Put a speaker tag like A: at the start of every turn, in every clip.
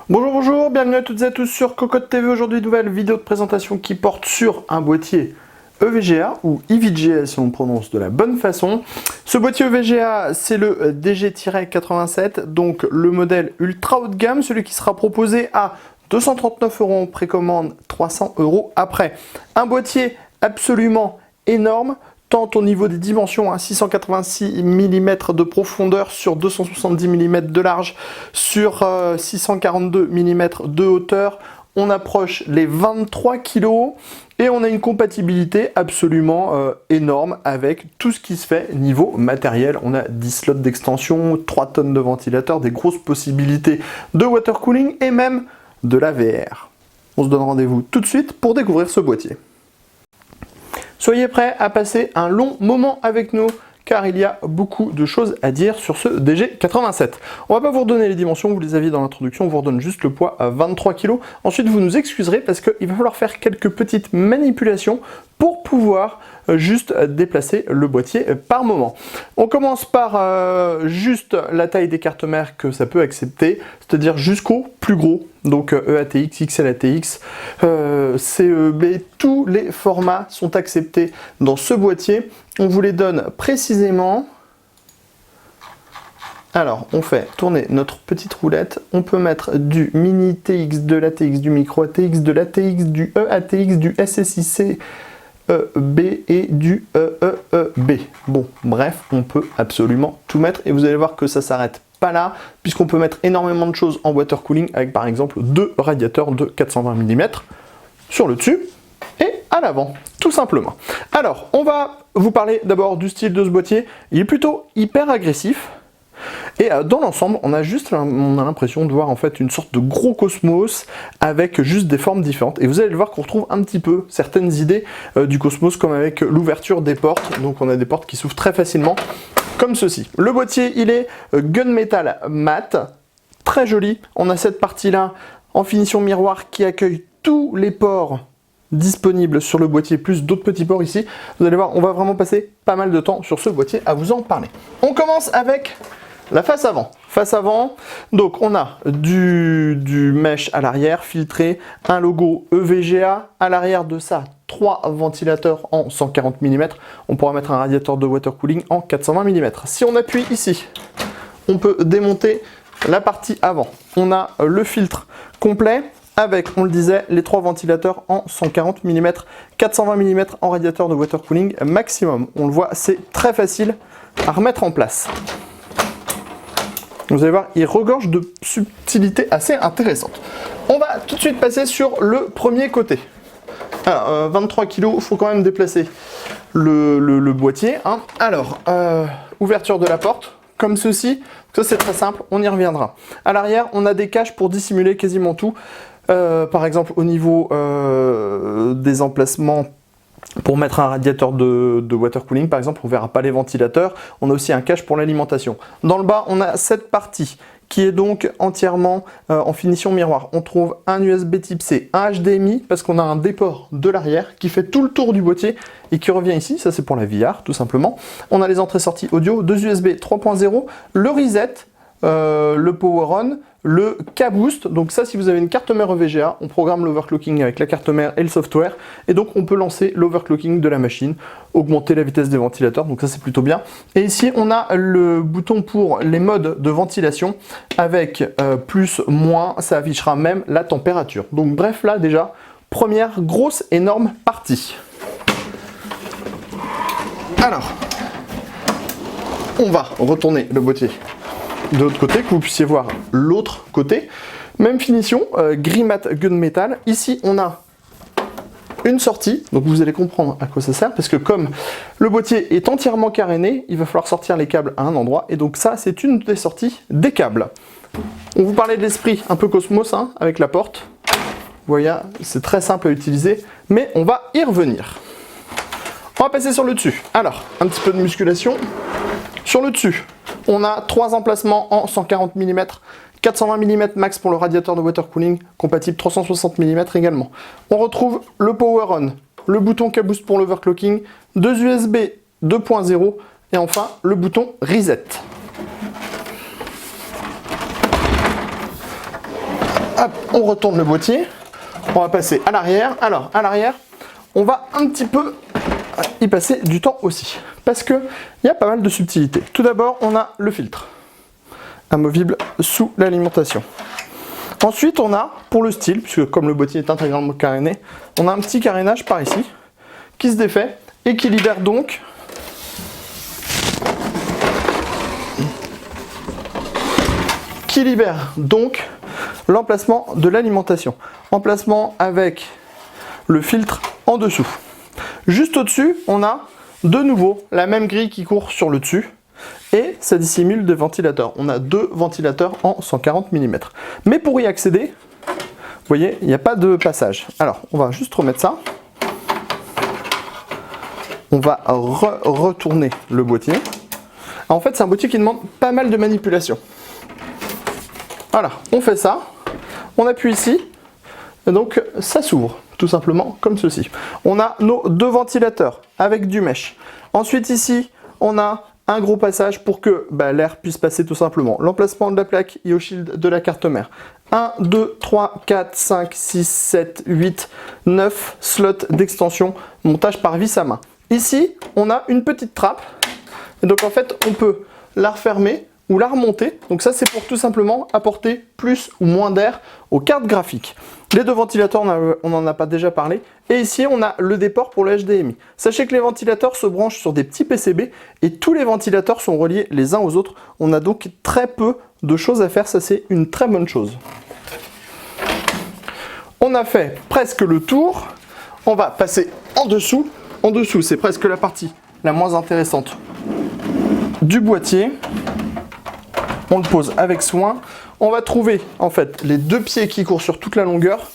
A: Bonjour, bonjour, bienvenue à toutes et à tous sur Cocotte TV. Aujourd'hui, nouvelle vidéo de présentation qui porte sur un boîtier EVGA ou EVGA si on prononce de la bonne façon. Ce boîtier EVGA, c'est le DG-87, donc le modèle ultra haut de gamme, celui qui sera proposé à 239 € en précommande, 300 € après. Un boîtier absolument énorme, tant au niveau des dimensions, 686 mm de profondeur sur 270 mm de large, sur 642 mm de hauteur. On approche les 23 kg et on a une compatibilité absolument énorme avec tout ce qui se fait niveau matériel. On a 10 slots d'extension, 3 tonnes de ventilateurs, des grosses possibilités de water cooling et même de la VR. On se donne rendez-vous tout de suite pour découvrir ce boîtier. Soyez prêts à passer un long moment avec nous, car il y a beaucoup de choses à dire sur ce DG-87. On va pas vous redonner les dimensions, vous les aviez dans l'introduction, on vous redonne juste le poids à 23 kg. Ensuite, vous nous excuserez parce qu'il va falloir faire quelques petites manipulations pour pouvoir juste déplacer le boîtier par moment. On commence par juste la taille des cartes mères que ça peut accepter, c'est-à-dire jusqu'au plus gros, donc EATX, XLATX, CEB, tous les formats sont acceptés dans ce boîtier. On vous les donne précisément. Alors, on fait tourner notre petite roulette. On peut mettre du mini TX, de l'ATX, du micro ATX, de l'ATX, du EATX, du SSIC, B et du EEB. Bon, bref, on peut absolument tout mettre et vous allez voir que ça s'arrête pas là, puisqu'on peut mettre énormément de choses en water cooling avec par exemple 2 radiateurs de 420 mm sur le dessus et à l'avant, tout simplement. Alors, on va vous parler d'abord du style de ce boîtier. Il est plutôt hyper agressif. Et dans l'ensemble, on a l'impression de voir en fait une sorte de gros cosmos avec juste des formes différentes. Et vous allez le voir qu'on retrouve un petit peu certaines idées du cosmos, comme avec l'ouverture des portes. Donc on a des portes qui s'ouvrent très facilement, comme ceci. Le boîtier, il est gunmetal mat, très joli. On a cette partie-là en finition miroir qui accueille tous les ports disponibles sur le boîtier, plus d'autres petits ports ici. Vous allez voir, on va vraiment passer pas mal de temps sur ce boîtier à vous en parler. On commence avec la face avant. Face avant, donc on a du mesh à l'arrière, filtré, un logo EVGA, à l'arrière de ça, 3 ventilateurs en 140 mm. On pourra mettre un radiateur de water cooling en 420 mm. Si on appuie ici, on peut démonter la partie avant. On a le filtre complet avec, on le disait, les 3 ventilateurs en 140 mm, 420 mm en radiateur de water cooling maximum. On le voit, c'est très facile à remettre en place. Vous allez voir, il regorge de subtilités assez intéressantes. On va tout de suite passer sur le premier côté. Alors, 23 kg, il faut quand même déplacer le boîtier. Hein. Alors, ouverture de la porte, comme ceci. Ça, c'est très simple, on y reviendra. À l'arrière, on a des caches pour dissimuler quasiment tout. Par exemple, au niveau des emplacements, pour mettre un radiateur de water cooling, par exemple, on ne verra pas les ventilateurs. On a aussi un cache pour l'alimentation. Dans le bas, on a cette partie qui est donc entièrement en finition miroir. On trouve un USB type C, un HDMI, parce qu'on a un déport de l'arrière qui fait tout le tour du boîtier et qui revient ici. Ça, c'est pour la VR, tout simplement. On a les entrées-sorties audio, 2 USB 3.0, le reset, le power on, le K-Boost. Donc ça, si vous avez une carte mère EVGA, on programme l'overclocking avec la carte mère et le software, et donc on peut lancer l'overclocking de la machine, augmenter la vitesse des ventilateurs, donc ça c'est plutôt bien. Et ici on a le bouton pour les modes de ventilation avec plus, moins, ça affichera même la température. Donc bref, là déjà, première grosse énorme partie. Alors, on va retourner le boîtier de l'autre côté, que vous puissiez voir l'autre côté. Même finition, gris mat gunmetal. Ici, on a une sortie, donc vous allez comprendre à quoi ça sert, parce que comme le boîtier est entièrement caréné, il va falloir sortir les câbles à un endroit, et donc ça, c'est une des sorties des câbles. On vous parlait de l'esprit un peu Cosmos, hein, avec la porte. Vous voyez, c'est très simple à utiliser, mais on va y revenir. On va passer sur le dessus. Alors, un petit peu de musculation. Sur le dessus, on a 3 emplacements en 140 mm, 420 mm max pour le radiateur de water cooling, compatible 360 mm également. On retrouve le power on, le bouton K-Boost pour l'overclocking, 2 USB 2.0 et enfin le bouton reset. Hop, on retourne le boîtier, on va passer à l'arrière. Alors à l'arrière, on va un petit peu y passer du temps aussi, parce qu'il y a pas mal de subtilités. Tout d'abord, on a le filtre, amovible sous l'alimentation. Ensuite, on a, pour le style, puisque comme le boîtier est intégralement caréné, on a un petit carénage par ici, qui se défait, et qui libère donc l'emplacement de l'alimentation. Emplacement avec le filtre en dessous. Juste au-dessus, on a de nouveau la même grille qui court sur le dessus et ça dissimule des ventilateurs. On a 2 ventilateurs en 140 mm. Mais pour y accéder, vous voyez, il n'y a pas de passage. Alors, on va juste remettre ça. On va retourner le boîtier. En fait, c'est un boîtier qui demande pas mal de manipulation. Voilà, on fait ça. On appuie ici. Et donc, ça s'ouvre. Tout simplement comme ceci. On a nos 2 ventilateurs avec du mesh. Ensuite ici, on a un gros passage pour que l'air puisse passer tout simplement. L'emplacement de la plaque IO-Shield de la carte mère. 1, 2, 3, 4, 5, 6, 7, 8, 9 slots d'extension, montage par vis à main. Ici, on a une petite trappe. Et donc en fait, on peut la refermer ou la remonter. Donc ça, c'est pour tout simplement apporter plus ou moins d'air aux cartes graphiques. Les 2 ventilateurs, on n'en a pas déjà parlé. Et ici, on a le déport pour le HDMI. Sachez que les ventilateurs se branchent sur des petits PCB et tous les ventilateurs sont reliés les uns aux autres. On a donc très peu de choses à faire. Ça, c'est une très bonne chose. On a fait presque le tour. On va passer en dessous. En dessous, c'est presque la partie la moins intéressante du boîtier. On le pose avec soin. On va trouver en fait les 2 pieds qui courent sur toute la longueur,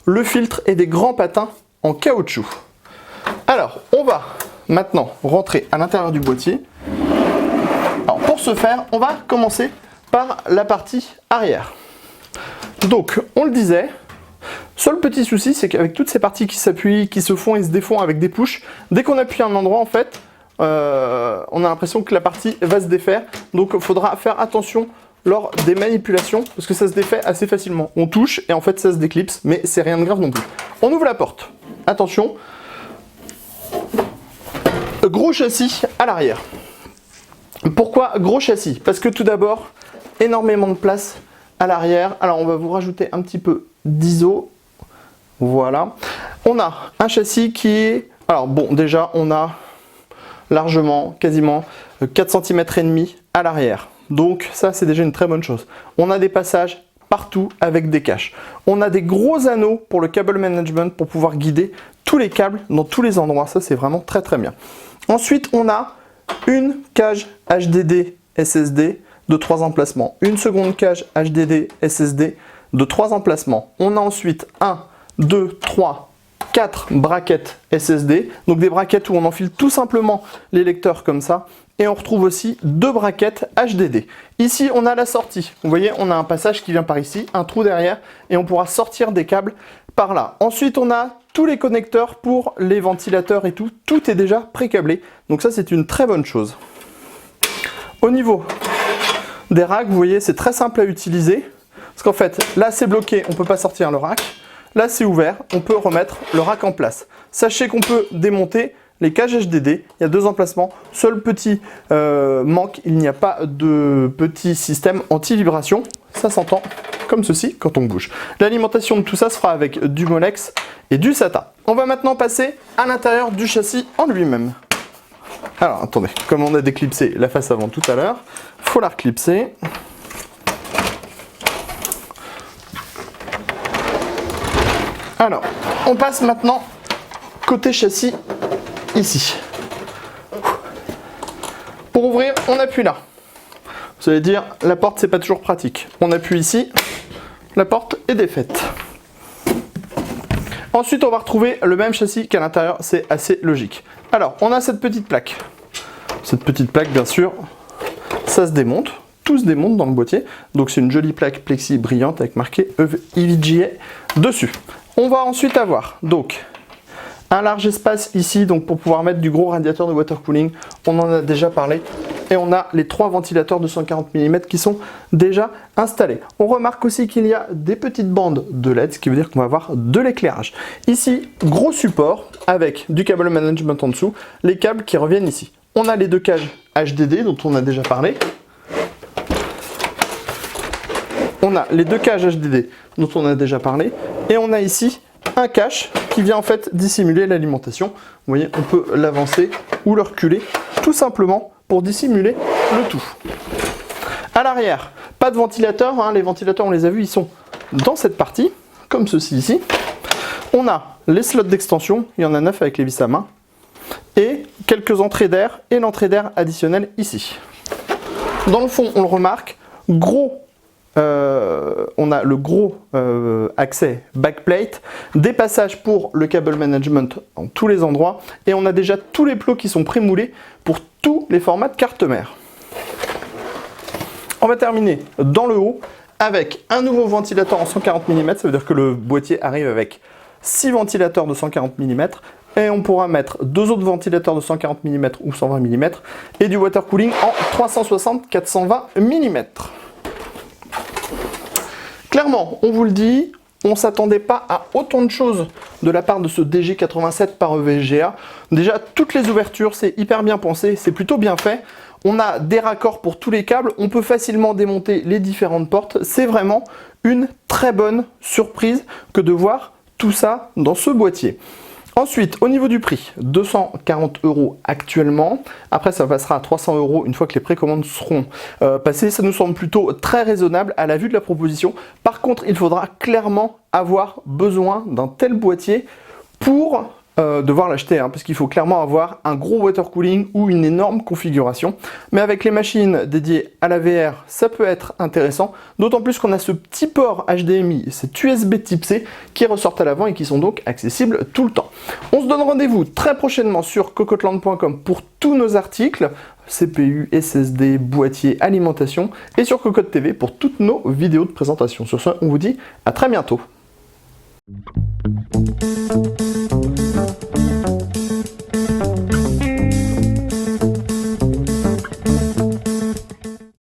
A: le filtre et des grands patins en caoutchouc. Alors, on va maintenant rentrer à l'intérieur du boîtier. Alors, pour ce faire, on va commencer par la partie arrière. Donc, on le disait, seul petit souci, c'est qu'avec toutes ces parties qui s'appuient, qui se font et se défont avec des pushs, dès qu'on appuie à un endroit, en fait, on a l'impression que la partie va se défaire. Donc, il faudra faire attention lors des manipulations, parce que ça se défait assez facilement. On touche et en fait ça se déclipse, mais c'est rien de grave non plus. On ouvre la porte. Attention. Gros châssis à l'arrière. Pourquoi gros châssis? Parce que tout d'abord, énormément de place à l'arrière. Alors on va vous rajouter un petit peu d'iso. Voilà. On a un châssis qui est... Alors bon, déjà on a largement, quasiment 4 cm et demi à l'arrière. Donc ça, c'est déjà une très bonne chose. On a des passages partout avec des caches. On a des gros anneaux pour le cable management pour pouvoir guider tous les câbles dans tous les endroits. Ça, c'est vraiment très très bien. Ensuite, on a une cage HDD SSD de 3 emplacements. Une seconde cage HDD SSD de 3 emplacements. On a ensuite 1, 2, 3, 4 braquettes SSD. Donc des braquettes où on enfile tout simplement les lecteurs comme ça. Et on retrouve aussi 2 braquettes HDD. Ici, on a la sortie. Vous voyez, on a un passage qui vient par ici, un trou derrière, et on pourra sortir des câbles par là. Ensuite, on a tous les connecteurs pour les ventilateurs et tout. Tout est déjà pré-câblé. Donc ça, c'est une très bonne chose. Au niveau des racks, vous voyez, c'est très simple à utiliser. Parce qu'en fait, là, c'est bloqué, on ne peut pas sortir le rack. Là, c'est ouvert, on peut remettre le rack en place. Sachez qu'on peut démonter les cages HDD, il y a 2 emplacements. Seul petit manque, il n'y a pas de petit système anti-vibration. Ça s'entend comme ceci quand on bouge. L'alimentation de tout ça se fera avec du Molex et du SATA. On va maintenant passer à l'intérieur du châssis en lui-même. Alors attendez, comme on a déclipsé la face avant tout à l'heure, il faut la reclipser. Alors, on passe maintenant côté châssis ici. Pour ouvrir, on appuie là. Vous allez dire, la porte, c'est pas toujours pratique. On appuie ici, la porte est défaite. Ensuite, on va retrouver le même châssis qu'à l'intérieur, c'est assez logique. Alors, on a cette petite plaque. Cette petite plaque, bien sûr, ça se démonte, tout se démonte dans le boîtier. Donc c'est une jolie plaque plexi brillante avec marqué EVGA dessus. On va ensuite avoir donc un large espace ici donc pour pouvoir mettre du gros radiateur de water cooling, on en a déjà parlé. Et on a les 3 ventilateurs de 140 mm qui sont déjà installés. On remarque aussi qu'il y a des petites bandes de LED, ce qui veut dire qu'on va avoir de l'éclairage. Ici, gros support avec du câble management en dessous, les câbles qui reviennent ici. On a les 2 cages HDD dont on a déjà parlé. On a les 2 cages HDD dont on a déjà parlé. Et on a ici un cache qui vient en fait dissimuler l'alimentation. Vous voyez, on peut l'avancer ou le reculer tout simplement pour dissimuler le tout. À l'arrière, pas de ventilateur, hein. Les ventilateurs on les a vus, ils sont dans cette partie, comme ceci ici. On a les slots d'extension, il y en a 9 avec les vis à main, et quelques entrées d'air et l'entrée d'air additionnelle ici. Dans le fond, on le remarque, on a le gros accès backplate, des passages pour le cable management en tous les endroits, et on a déjà tous les plots qui sont prémoulés pour tous les formats de carte mère. On va terminer dans le haut avec un nouveau ventilateur en 140 mm, ça veut dire que le boîtier arrive avec 6 ventilateurs de 140 mm, et on pourra mettre 2 autres ventilateurs de 140 mm ou 120 mm, et du water cooling en 360-420 mm. Clairement, on vous le dit, on ne s'attendait pas à autant de choses de la part de ce DG87 par EVGA. Déjà, toutes les ouvertures, c'est hyper bien pensé, c'est plutôt bien fait. On a des raccords pour tous les câbles, on peut facilement démonter les différentes portes. C'est vraiment une très bonne surprise que de voir tout ça dans ce boîtier. Ensuite, au niveau du prix, 240 € actuellement. Après, ça passera à 300 € une fois que les précommandes seront passées. Ça nous semble plutôt très raisonnable à la vue de la proposition. Par contre, il faudra clairement avoir besoin d'un tel boîtier pour devoir l'acheter, hein, parce qu'il faut clairement avoir un gros water cooling ou une énorme configuration. Mais avec les machines dédiées à la VR, ça peut être intéressant, d'autant plus qu'on a ce petit port HDMI, cet USB type C qui ressortent à l'avant et qui sont donc accessibles tout le temps. On se donne rendez-vous très prochainement sur cocottland.com pour tous nos articles, CPU, SSD, boîtier, alimentation, et sur Cocotte TV pour toutes nos vidéos de présentation. Sur ce, on vous dit à très bientôt.